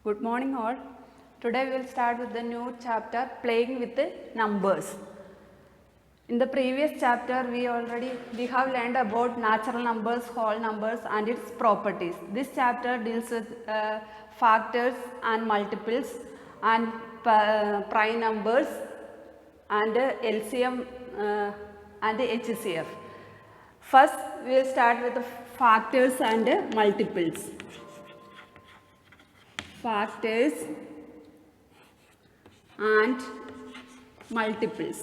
Good morning all. Today we will start with the new chapter, playing with the numbers. In the previous chapter we have learned about natural numbers, whole numbers and its properties. This chapter deals with factors and multiples and prime numbers and LCM and HCF. First we will start with the factors and multiples. Factors and multiples.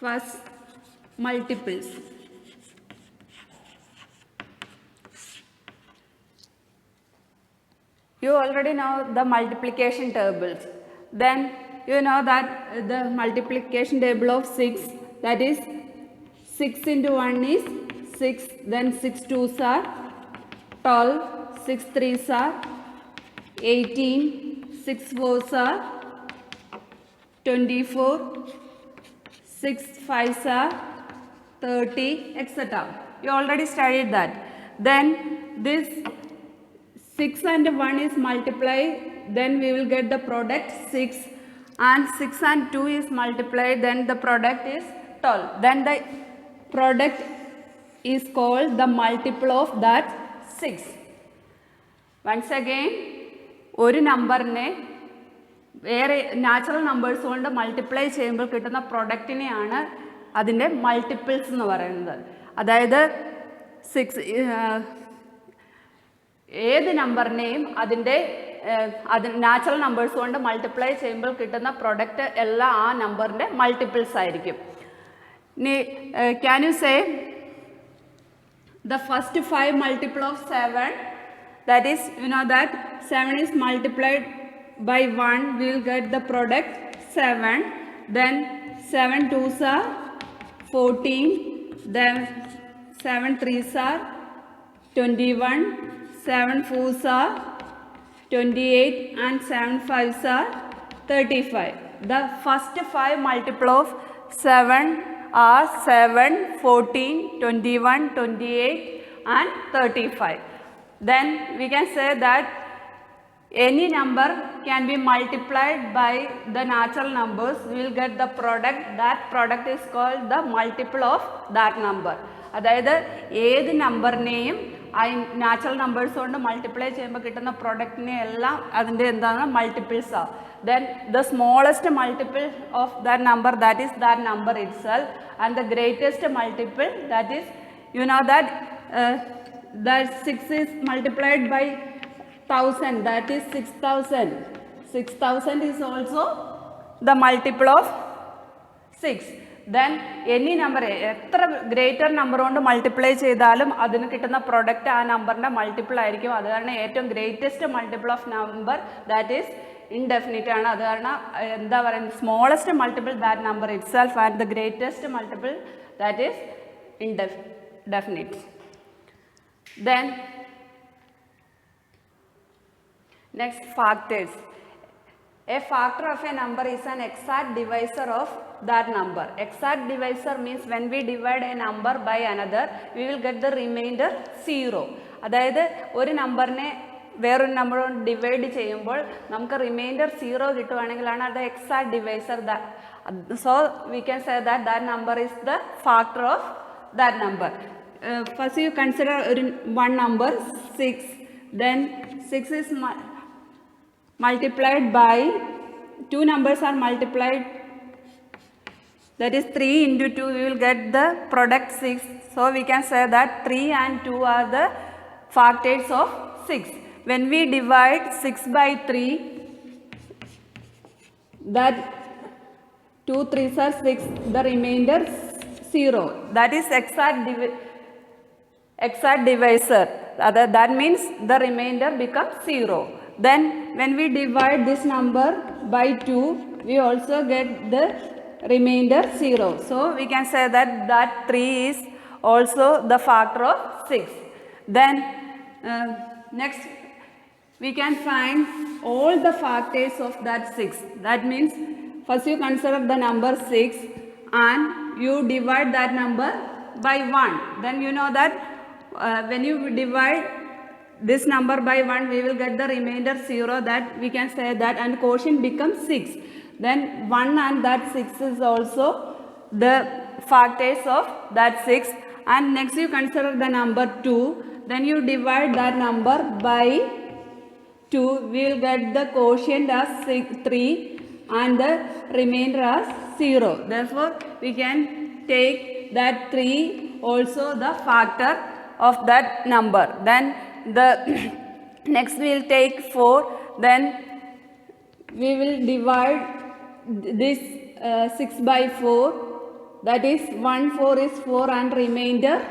First, multiples. You already know the multiplication tables. Then you know that the multiplication table of 6, that is 6 into 1 is 6, then 6 2s are 12, 6 3s are 18, 6 4s are 24, 6 5s are 30, etc. You already studied that. Then this 6 and 1 is multiplied, then we will get the product 6, and 6 and 2 is multiplied, then the product is 12. Then the product is called the multiple of that 6. Once again, ഒരു നമ്പറിനെ വേറെ natural numbers കൊണ്ട് multiply ചെയ്യുമ്പോൾ കിട്ടുന്ന പ്രൊഡക്റ്റിനെയാണ് അതിൻ്റെ multiples എന്ന് പറയുന്നത്. അതായത് ഏത് നമ്പറിനെയും അതിൻ്റെ നാച്ചുറൽ നമ്പേഴ്സ് കൊണ്ട് മൾട്ടിപ്ലൈ ചെയ്യുമ്പോൾ കിട്ടുന്ന പ്രൊഡക്റ്റ് എല്ലാം ആ നമ്പറിൻ്റെ മൾട്ടിപ്പിൾസ് ആയിരിക്കും. Can you say the first 5 multiple of 7, that is, you know that 7 is multiplied by 1, we will get the product 7, then 7 2s are 14, then 7 3s are 21, 7 4s are 28 and 7 5s are 35. The first 5 multiple of 7 are 7, 14, 21, 28 and 35. Then we can say that any number can be multiplied by the natural numbers. We will get the product. That product is called the multiple of that number. അതായത് ഏത് നമ്പറിനെയും ആ natural numbers കൊണ്ട് multiply ചെയ്യുമ്പോൾ കിട്ടുന്ന പ്രൊഡക്റ്റിനെ എല്ലാം അതിൻ്റെ എന്താണ് multiples ആണ്. Then the smallest multiple of that number, that is that number itself, and the greatest multiple, that is, you know that that 6 is multiplied by 1000, that is 6000. 6000 is also the multiple of 6. Then any number, എത്ര greater number കൊണ്ട് multiply ചെയ്താലും അതിന് കിട്ടുന്ന product ആ നമ്പറിൻ്റെ multiple ആയിരിക്കും. അത് കാരണം ഏറ്റവും greatest multiple of number that is indefinite ആണ്. അത് കാരണം എന്താ പറയുന്നത്, smallest multiple that number it self and the greatest multiple that is indefinite. Then next, factors. A factor of a number is an exact divisor of that number. Exact divisor means when we divide a number by another, we will get the remainder 0. അതായത് ഒരു നമ്പറിനെ വേറൊരു number കൊണ്ട് divide ചെയ്യുമ്പോൾ നമുക്ക് reminder 0 കിട്ടുവാണെങ്കിലാണ് അത് exact divisor. So we can say that that number is the factor of that number. First you consider one number 6, then 6 is multiplied by 2 numbers are multiplied, that is 3 into 2, we will get the product 6. So we can say that 3 and 2 are the factors of 6. When we divide 6 by 3, that 2 3s are 6, the remainder 0, that is exact divisor. That means the remainder becomes 0. Then when we divide this number by 2, we also get the remainder 0. So we can say that 3 is also the factor of 6. Then next we can find all the factors of that 6. That means first you consider the number 6 and you divide that number by 1, then you know that when you divide this number by 1, we will get the remainder 0, that we can say that, and quotient becomes 6. Then 1 and that 6 is also the factors of that 6. And next you consider the number 2, then you divide that number by 2, we will get the quotient as 3 and the remainder as 0. Therefore, we can take that 3 also the factor of that number. Then the next we will take 4, then we will divide this 6 by 4, that is 1 4 is 4 and remainder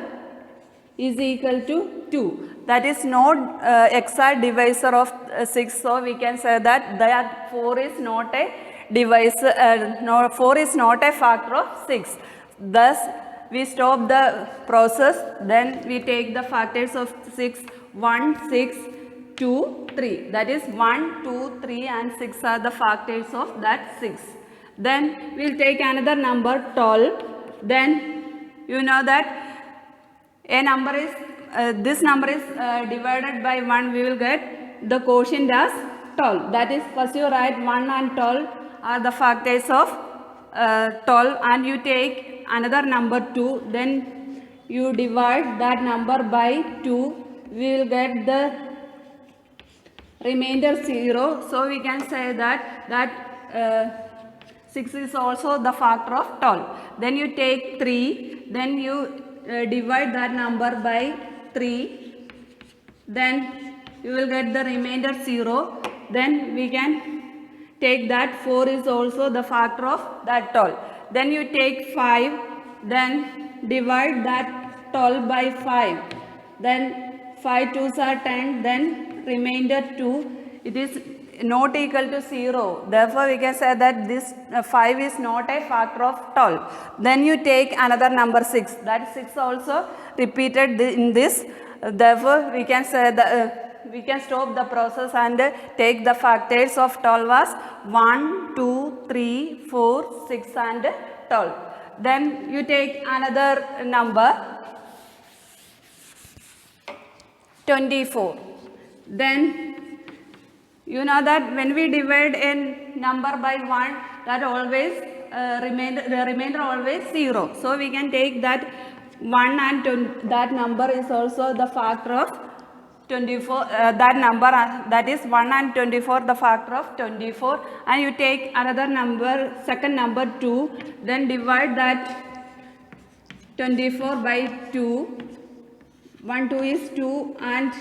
is equal to 2. That is not exact divisor of 6, so we can say that 4 is not a divisor, no, 4 is not a factor of 6. Thus, we stop the process, then we take the factors of 6, 1, 6, 2, 3. That is 1, 2, 3 and 6 are the factors of that 6. Then we will take another number 12. Then you know that a number is, this number is divided by 1, we will get the quotient as 12. That is, first you write 1 and 12 are the factors of 12, and you take another number 2, then you divide that number by 2, we will get the remainder 0. So we can say that 6 is also the factor of 12. Then you take 3, then you divide that number by 3, then you will get the remainder 0. Then we can take that 4 is also the factor of that 12. Then you take 5, then divide that 12 by 5. Then 5 2s are 10, then remainder 2. It is not equal to 0. Therefore, we can say that this 5 is not a factor of 12. Then you take another number 6. That 6 also repeated in this. Therefore, we can say that we can stop the process and take the factors of 12 as 1, 2, 3, 4, 6 and 12. Then you take another number 24. Then you know that when we divide a number by 1, that always the remainder always 0. So we can take that 1 and that number is also the factor of 24. That number that is 1 and 24 the factor of 24, and you take another number, second number 2, then divide that 24 by 2. 1 2 is 2 and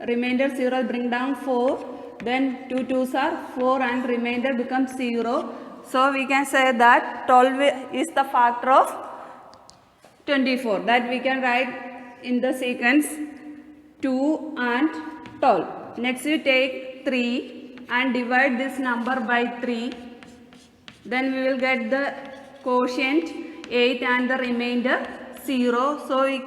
remainder 0, bring down 4. Then 2 2s are 4 and remainder becomes 0. So we can say that 12 is the factor of 24. That we can write in the sequence 2 and 12. Next you take 3 and divide this number by 3. Then we will get the quotient 8 and the remainder 0. So we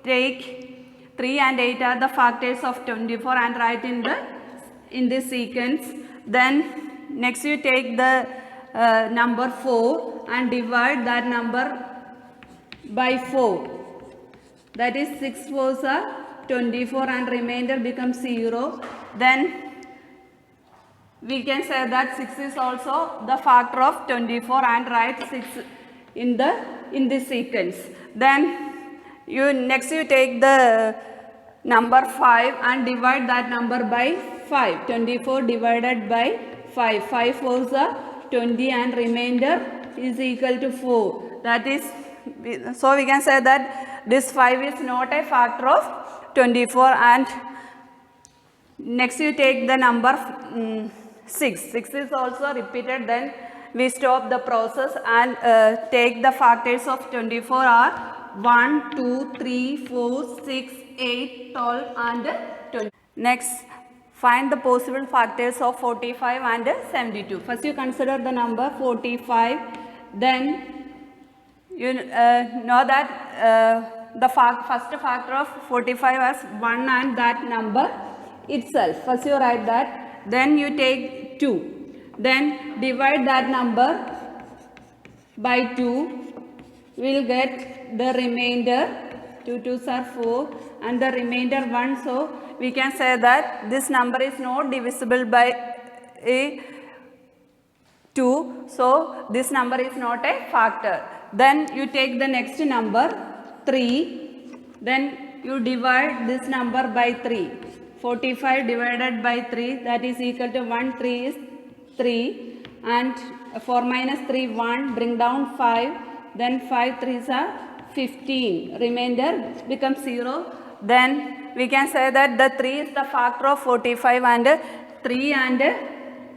take 3 and 8 are the factors of 24 and write in this sequence. Then next you take the number 4 and divide that number by 4. That is 6 4s are 24 and remainder becomes 0. Then we can say that 6 is also the factor of 24 and write 6 in this sequence. Then next you take the number 5 and divide that number by 5. 24 divided by 5. 5 4s are 20 and remainder is equal to 4. That is, so we can say that this 5 is not a factor of 24. And next you take the number 6. 6 is also repeated. Then we stop the process and take the factors of 24 are 1, 2, 3, 4, 6, 8, 12 and 20. Next, find the possible factors of 45 and 72. First you consider the number 45. Then you know that the first factor of 45 as 1 and that number itself. First you write that. Then you take 2. Then divide that number by 2. we will get the remainder. 2 2s are 4 and the remainder 1. So we can say that this number is not divisible by a 2. So this number is not a factor. Then you take the next number 3. Then you divide this number by 3. 45 divided by 3, that is equal to 1. 3 is 3 and 4 minus 3 1. Bring down 5. Then 5 3s are 15. Remainder becomes 0. Then we can say that the 3 is the factor of 45 and 3 and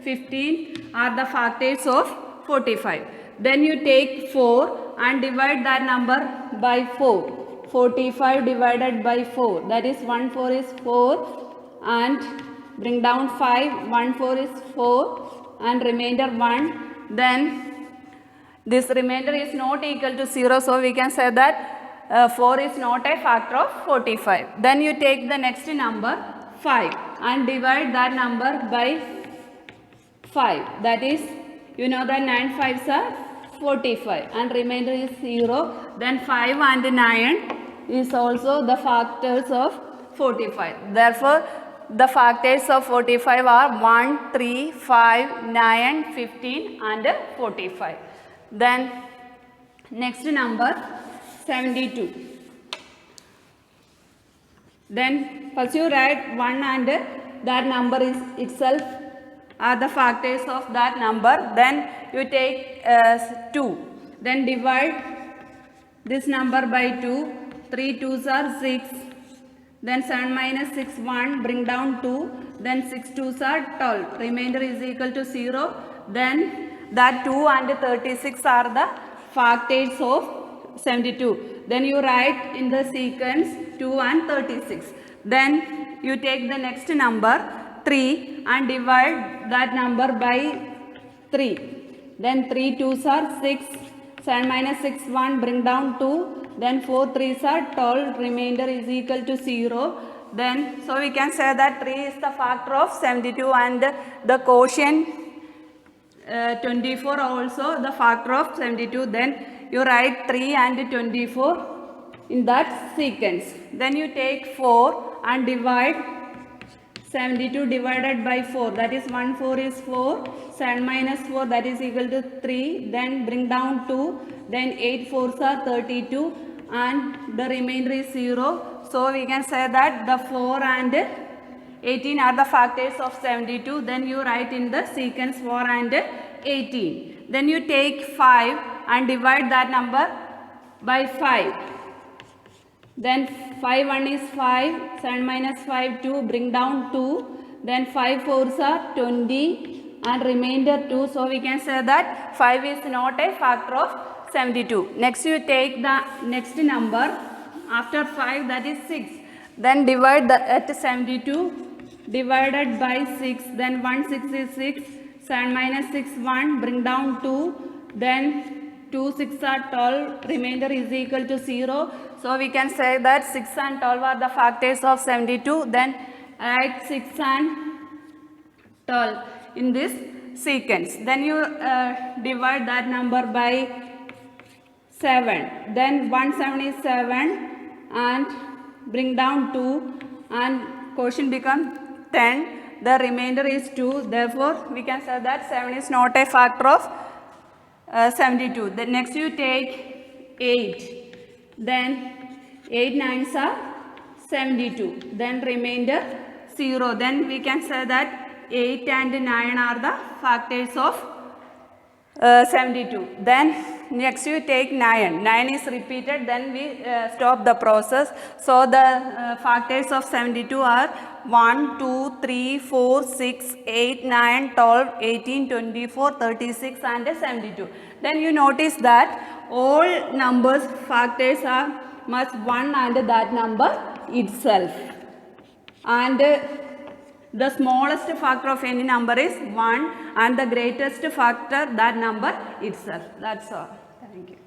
15 are the factors of 45. Then you take 4 and divide that number by 4. 45 divided by 4, that is 1 4 is 4 and bring down 5. 1 4 is 4 and remainder 1. Then this remainder is not equal to 0. So we can say that 4 is not a factor of 45. Then you take the next number 5 and divide that number by 5. That is, you know that 9 5s are 45 and remainder is 0. Then 5 and 9 is also the factors of 45. Therefore, the factors of 45 are 1, 3, 5, 9, 15 and 45. Then next number 72. Then first you write 1 and that number is itself are the factors of that number. Then you take 2. Then divide this number by 2. 3 2s are 6. Then 7 minus 6 1. Bring down 2. Then 6 2s are 12. Remainder is equal to 0. Then that 2 and 36 are the factors of 72. Then you write in the sequence 2 and 36. Then you take the next number 3 and divide that number by 3. Then 3 2s are 6. 7 minus 6 1. Bring down 2. Then 4 3s are 12. Remainder is equal to 0. Then so we can say that 3 is the factor of 72 and the quotient 24 also the factor of 72. Then you write 3 and 24 in that sequence. Then you take 4 and divide 72 divided by 4, that is 1 4 is 4. 7 minus 4, that is equal to 3. Then bring down 2. Then 8 4s are 32 and the remainder is 0. So we can say that the 4 and 18 are the factors of 72. Then you write in the sequence 4 and 18. Then you take 5 and divide that number by 5. Then 5 1 is 5. 7 minus 5 2. Bring down 2. Then 5 4s are 20 and remainder 2. So we can say that 5 is not a factor of 72. Next you take the next number after 5, that is 6. Then divide at 72 divided by 6. Then 1 6 is 6. 7 minus 6 1. Bring down 2. Then 2 6 are 12. Remainder is equal to 0. So we can say that 6 and 12 are the factors of 72. Then add 6 and 12 in this sequence. Then you divide that number by 7. Then 1 7 is 7 and bring down 2 and quotient becomes 10. The remainder is 2. Therefore, we can say that 7 is not a factor of 72. Then next you take 8. Then 8 9s are 72. Then remainder 0. Then we can say that 8 and 9 are the factors of 72. Then next you take 9. 9 is repeated. Then we stop the process. So the factors of 72 are 1, 2, 3, 4, 6, 8, 9, 12, 18, 24, 36 and 72. Then you notice that all numbers factors are must 1 and that number itself. And the smallest factor of any number is 1 and the greatest factor that number itself. That's all. Thank you.